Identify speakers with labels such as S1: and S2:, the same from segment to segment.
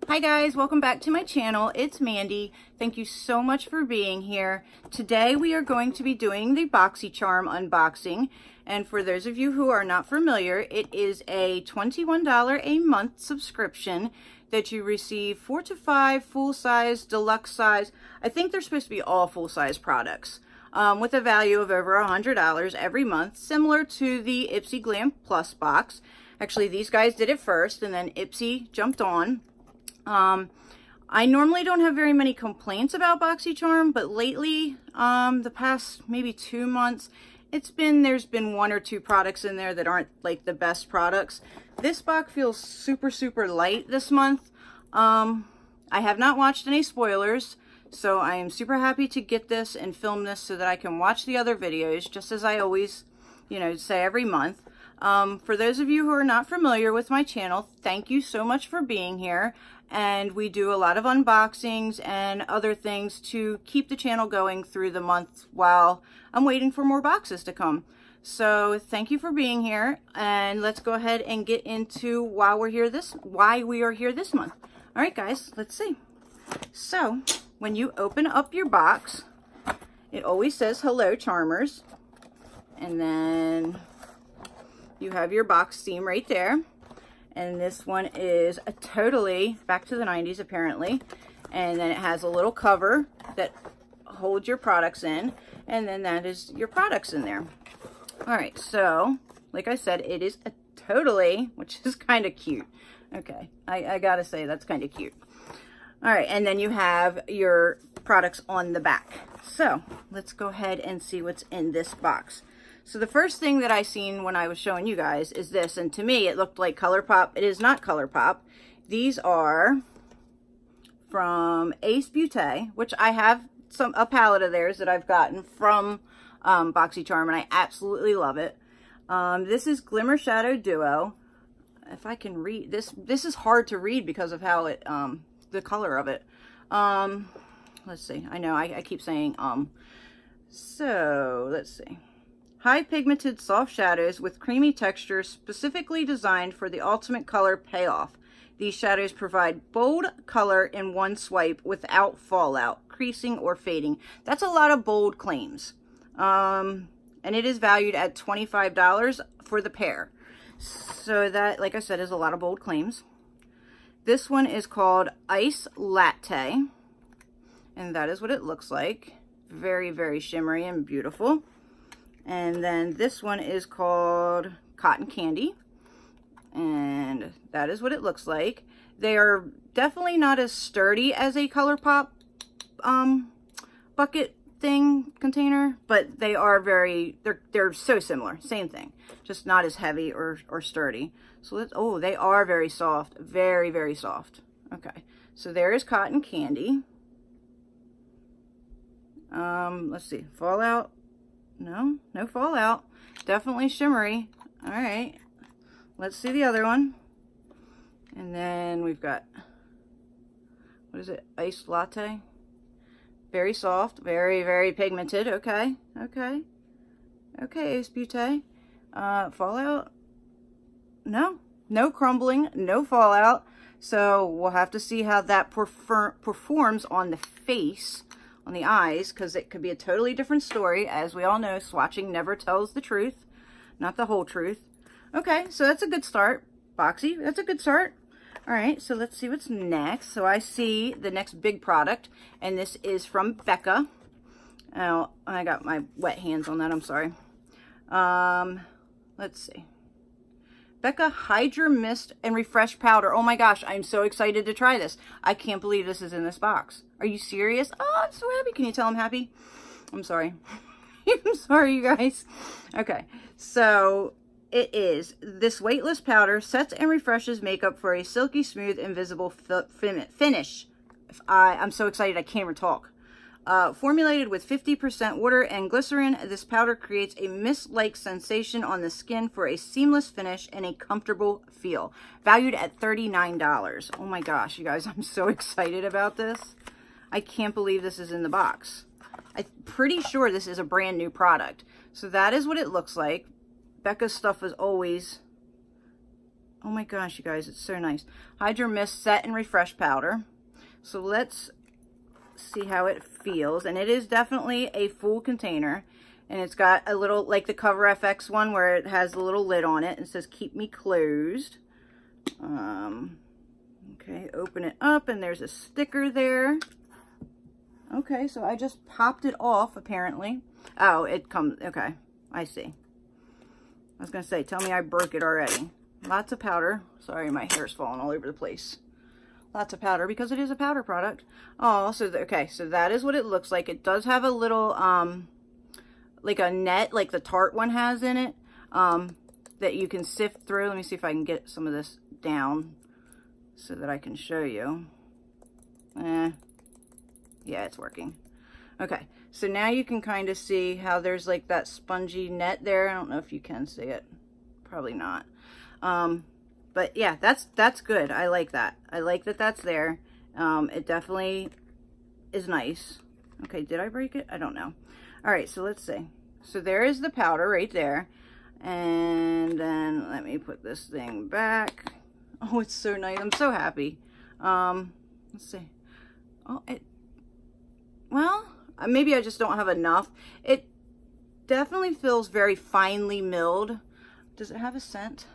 S1: Hi guys, welcome back to my channel. It's Mandy. Thank you so much for being here. Today we are going to be doing the BoxyCharm unboxing. And for those of you who are not familiar, it is a $21 a month subscription that you receive 4 to 5 full-size, deluxe size. I think they're supposed to be all full-size products with a value of over $100 every month, similar to the Ipsy Glam Plus box. Actually, these guys did it first and then Ipsy jumped on. I normally don't have very many complaints about BoxyCharm, but lately, the past maybe 2 months, there's been 1 or 2 products in there that aren't like the best products. This box feels super light this month. I have not watched any spoilers, so I am super happy to get this and film this so that I can watch the other videos, just as I always, say every month. For those of you who are not familiar with my channel, thank you so much for being here. And we do a lot of unboxings and other things to keep the channel going through the month while I'm waiting for more boxes to come. So thank you for being here, and let's go ahead and get into why we are here this month. All right, guys, let's see. So when you open up your box, it always says "Hello, Charmers," and then you have your box theme right there. And this one is a totally back to the 90s apparently. And then it has a little cover that holds your products in. And then that is your products in there. All right, so like I said, it is a totally, which is kind of cute. Okay, I gotta say that's kind of cute. All right, and then you have your products on the back. So let's go ahead and see what's in this box. So the first thing that I seen when I was showing you guys is this, and to me it looked like ColourPop. It is not ColourPop. These are from Ace Beauté, which I have a palette of theirs that I've gotten from BoxyCharm, and I absolutely love it. This is Glimmer Shadow Duo. If I can read this is hard to read because of how it the color of it. Let's see. I know I keep saying so let's see. High pigmented soft shadows with creamy texture specifically designed for the ultimate color payoff. These shadows provide bold color in one swipe without fallout, creasing, or fading. That's a lot of bold claims. And it is valued at $25 for the pair. So that, like I said, is a lot of bold claims. This one is called Ice Latte. And that is what it looks like. Very shimmery and beautiful. And then this one is called Cotton Candy, and that is what it looks like. They are definitely not as sturdy as a ColourPop bucket thing container, but they are they're so similar, same thing, just not as heavy or sturdy. So let's, oh, they are very soft, very soft. Okay, so there is Cotton Candy. Let's see, Fallout. No fallout. Definitely shimmery. All right. Let's see the other one. And then we've got, what is it? Iced Latte. Very soft. Very pigmented. Okay. Okay, Ace Beauté. Fallout. No crumbling. No fallout. So we'll have to see how that performs on the face. On the eyes, because it could be a totally different story. As we all know, swatching never tells the truth, not the whole truth. Okay, so that's a good start. Boxy, that's a good start. All right, so let's see what's next. So I see the next big product, and this is from Becca. Oh, I got my wet hands on that, I'm sorry. Let's see. Becca Hydra Mist and Refresh Powder. Oh my gosh, I'm so excited to try this. I can't believe this is in this box. Are you serious? Oh, I'm so happy. Can you tell I'm happy? I'm sorry. I'm sorry, you guys. Okay, so it is. This weightless powder sets and refreshes makeup for a silky smooth, invisible finish. I'm so excited I can't even talk. Formulated with 50% water and glycerin, this powder creates a mist-like sensation on the skin for a seamless finish and a comfortable feel. Valued at $39. Oh my gosh, you guys, I'm so excited about this. I can't believe this is in the box. I'm pretty sure this is a brand new product. So that is what it looks like. Becca's stuff is always Oh my gosh, you guys, it's so nice. Hydro Mist Set and Refresh Powder. So let's see how it feels. And it is definitely a full container. And it's got a little, like the Cover FX one, where it has a little lid on it and it says, keep me closed. Okay, open it up and there's a sticker there. Okay, so I just popped it off, apparently. Oh, it comes, okay, I see. I was gonna say, tell me I broke it already. Lots of powder. Sorry, my hair's falling all over the place. Lots of powder because it is a powder product. Oh, so, okay, so that is what it looks like. It does have a little, like a net, like the Tarte one has in it, that you can sift through. Let me see if I can get some of this down so that I can show you. Yeah, it's working. Okay, so now you can kind of see how there's like that spongy net there. I don't know if you can see it. Probably not. But yeah, that's good. I like that. I like that that's there. It definitely is nice. Okay, did I break it? I don't know. All right, so let's see. So there is the powder right there. And then let me put this thing back. Oh, it's so nice. I'm so happy. Let's see. Oh, well, maybe I just don't have enough. It definitely feels very finely milled. Does it have a scent?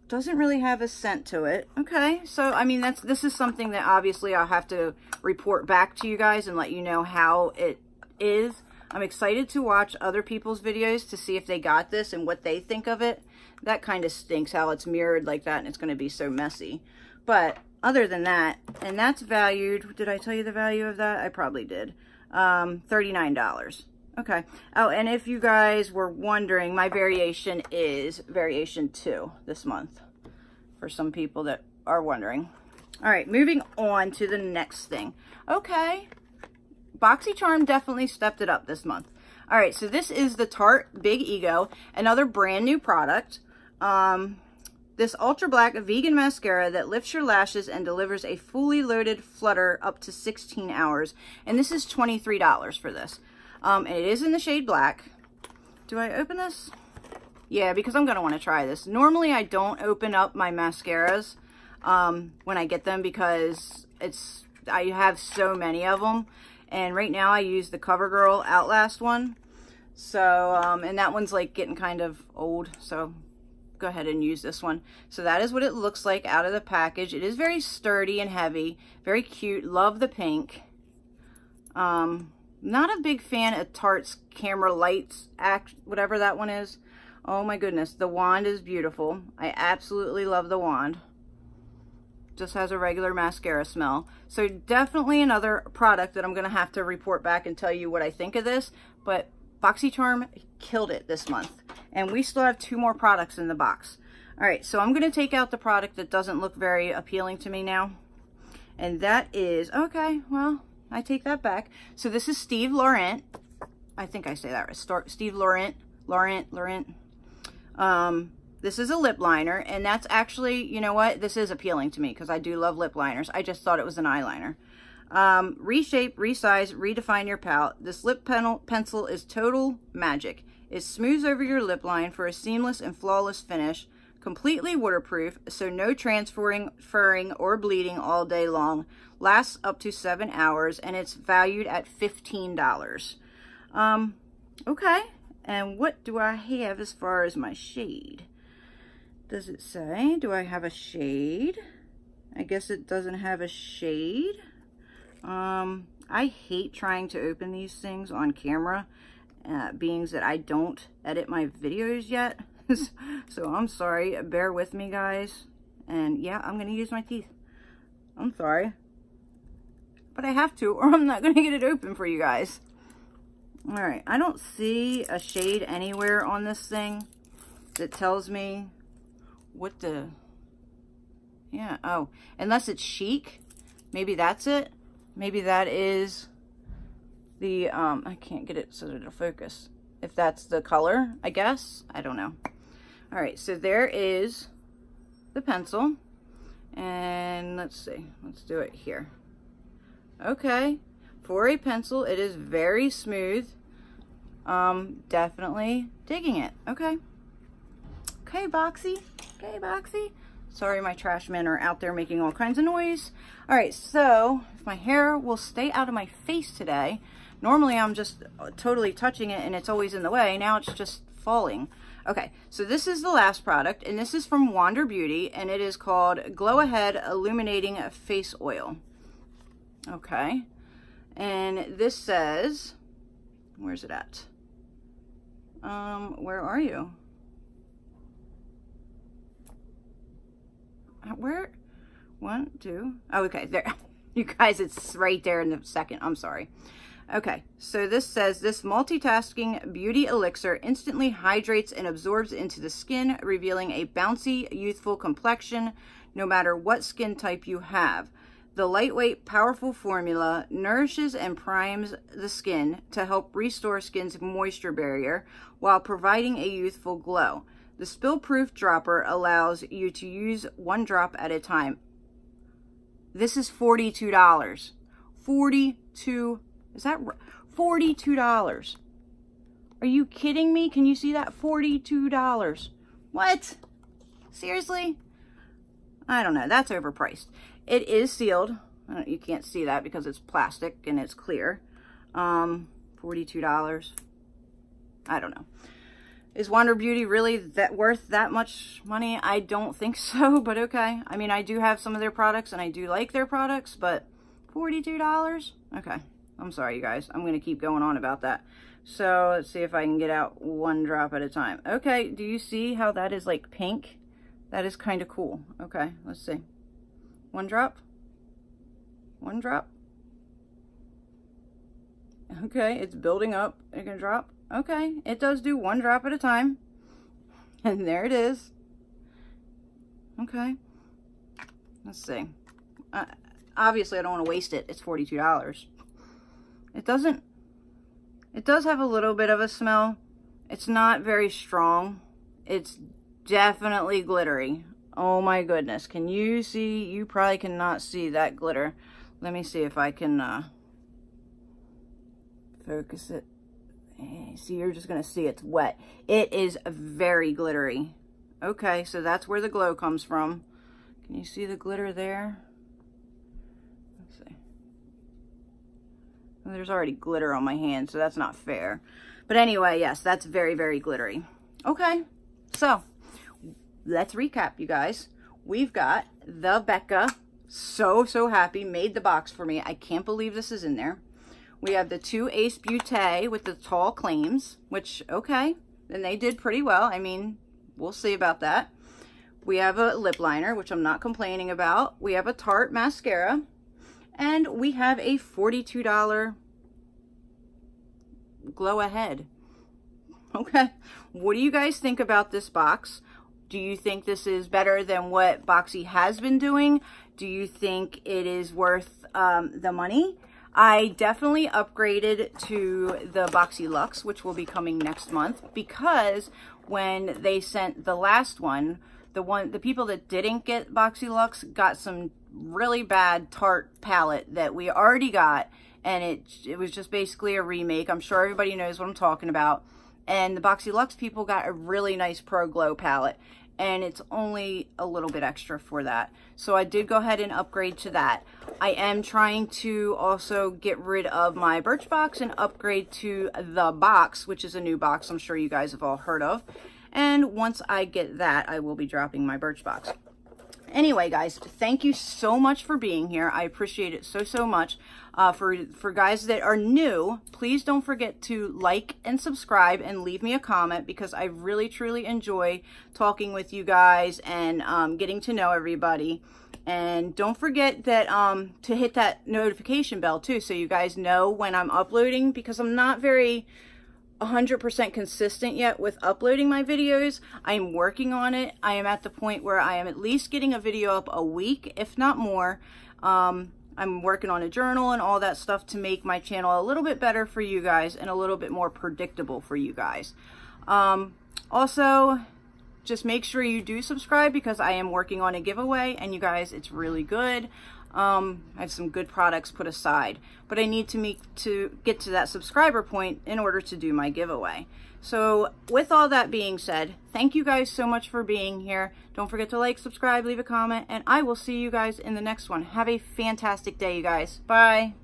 S1: Doesn't really have a scent to it. Okay, so I mean, this is something that obviously I'll have to report back to you guys and let you know how it is. I'm excited to watch other people's videos to see if they got this and what they think of it. That kind of stinks how it's mirrored like that and it's going to be so messy. But other than that, and that's valued, did I tell you the value of that? I probably did. $39. Okay. Oh, and if you guys were wondering, my variation is variation 2 this month, for some people that are wondering. All right, moving on to the next thing. Okay. BoxyCharm definitely stepped it up this month. All right, so this is the Tarte Big Ego, another brand new product. This ultra black vegan mascara that lifts your lashes and delivers a fully loaded flutter up to 16 hours. And this is $23 for this. And it is in the shade black. Do I open this? Yeah, because I'm going to want to try this. Normally, I don't open up my mascaras when I get them because I have so many of them. And right now I use the CoverGirl Outlast one. So, and that one's like getting kind of old. So go ahead and use this one. So that is what it looks like out of the package. It is very sturdy and heavy. Very cute. Love the pink. Not a big fan of Tarte's Camera Lights Act, whatever that one is. Oh my goodness. The wand is beautiful. I absolutely love the wand. Just has a regular mascara smell. So definitely another product that I'm going to have to report back and tell you what I think of this. But BoxyCharm killed it this month. And we still have 2 more products in the box. All right, so I'm going to take out the product that doesn't look very appealing to me now. And that is, okay, well, I take that back. So this is Steve Laurent. I think I say that right. Steve Laurent. This is a lip liner, and that's actually, you know what? This is appealing to me because I do love lip liners. I just thought it was an eyeliner. Reshape, resize, redefine your palette. This lip pencil is total magic. It smooths over your lip line for a seamless and flawless finish. Completely waterproof, so no transferring, furring, or bleeding all day long. Lasts up to 7 hours, and it's valued at $15. Okay, and what do I have as far as my shade? Does it say, do I have a shade? I guess it doesn't have a shade. I hate trying to open these things on camera, being that I don't edit my videos yet. So I'm sorry, bear with me guys. And yeah, I'm gonna use my teeth. I'm sorry. But I have to, or I'm not gonna get it open for you guys. All right, I don't see a shade anywhere on this thing that tells me what the, yeah, oh, unless it's chic, maybe that's it. Maybe that is the, I can't get it so that it'll focus. If that's the color, I guess, I don't know. All right, so there is the pencil, and let's see, let's do it here. Okay, for a pencil, it is very smooth. Definitely digging it. Okay. Okay, Boxy. Okay, Boxy. Sorry, my trash men are out there making all kinds of noise. All right, so if my hair will stay out of my face today, normally I'm just totally touching it and it's always in the way. Now it's just falling. Okay, so this is the last product, and this is from Wander Beauty, and it is called Glow Ahead Illuminating Face Oil. Okay, and this says, where's it at? Where are you? Where? 1, 2. Oh, okay, there. You guys, it's right there in the second. I'm sorry. Okay, so this says, this multitasking beauty elixir instantly hydrates and absorbs into the skin, revealing a bouncy, youthful complexion, no matter what skin type you have. The lightweight, powerful formula nourishes and primes the skin to help restore skin's moisture barrier while providing a youthful glow. The spill-proof dropper allows you to use 1 drop at a time. This is $42. 42. Is that $42? Are you kidding me? Can you see that? $42. What? Seriously? I don't know. That's overpriced. It is sealed. You can't see that because it's plastic and it's clear. $42. I don't know. Is Wander Beauty really worth that much money? I don't think so, but okay. I mean, I do have some of their products and I do like their products, but $42? Okay. I'm sorry, you guys. I'm going to keep going on about that. So let's see if I can get out 1 drop at a time. Okay. Do you see how that is like pink? That is kind of cool. Okay. Let's see. 1 drop. 1 drop. Okay. It's building up. It can drop. Okay, it does do 1 drop at a time. And there it is. Okay. Let's see. Obviously, I don't want to waste it. It's $42. It does have a little bit of a smell. It's not very strong. It's definitely glittery. Oh my goodness. Can you see? You probably cannot see that glitter. Let me see if I can focus it. See, you're just going to see it's wet. It is very glittery. Okay, so that's where the glow comes from. Can you see the glitter there? Let's see. Well, there's already glitter on my hand, so that's not fair. But anyway, yes, that's very, very glittery. Okay, so let's recap, you guys. We've got the Becca. So happy. Made the box for me. I can't believe this is in there. We have the 2 Ace Beauté with the tall claims, which, okay, then they did pretty well. I mean, we'll see about that. We have a lip liner, which I'm not complaining about. We have a Tarte mascara. And we have a $42 Glow Ahead. Okay, what do you guys think about this box? Do you think this is better than what Boxy has been doing? Do you think it is worth the money? I definitely upgraded to the Boxy Luxe, which will be coming next month, because when they sent the last one, the people that didn't get Boxy Luxe got some really bad Tarte palette that we already got, and it was just basically a remake. I'm sure everybody knows what I'm talking about. And the Boxy Luxe people got a really nice Pro Glow palette, and it's only a little bit extra for that. So I did go ahead and upgrade to that. I am trying to also get rid of my Birchbox and upgrade to the Box, which is a new box I'm sure you guys have all heard of. And once I get that, I will be dropping my Birchbox. Anyway, guys, thank you so much for being here. I appreciate it so much. For guys that are new, please don't forget to like and subscribe and leave me a comment, because I really truly enjoy talking with you guys and getting to know everybody. And don't forget that to hit that notification bell too, so you guys know when I'm uploading, because I'm not very 100% consistent yet with uploading my videos. I'm working on it. I am at the point where I am at least getting a video up a week, if not more. I'm working on a journal and all that stuff to make my channel a little bit better for you guys and a little bit more predictable for you guys. Also, just make sure you do subscribe because I am working on a giveaway, and you guys, it's really good. I have some good products put aside, but I need to get to that subscriber point in order to do my giveaway. So with all that being said, thank you guys so much for being here. Don't forget to like, subscribe, leave a comment, and I will see you guys in the next one. Have a fantastic day, you guys. Bye.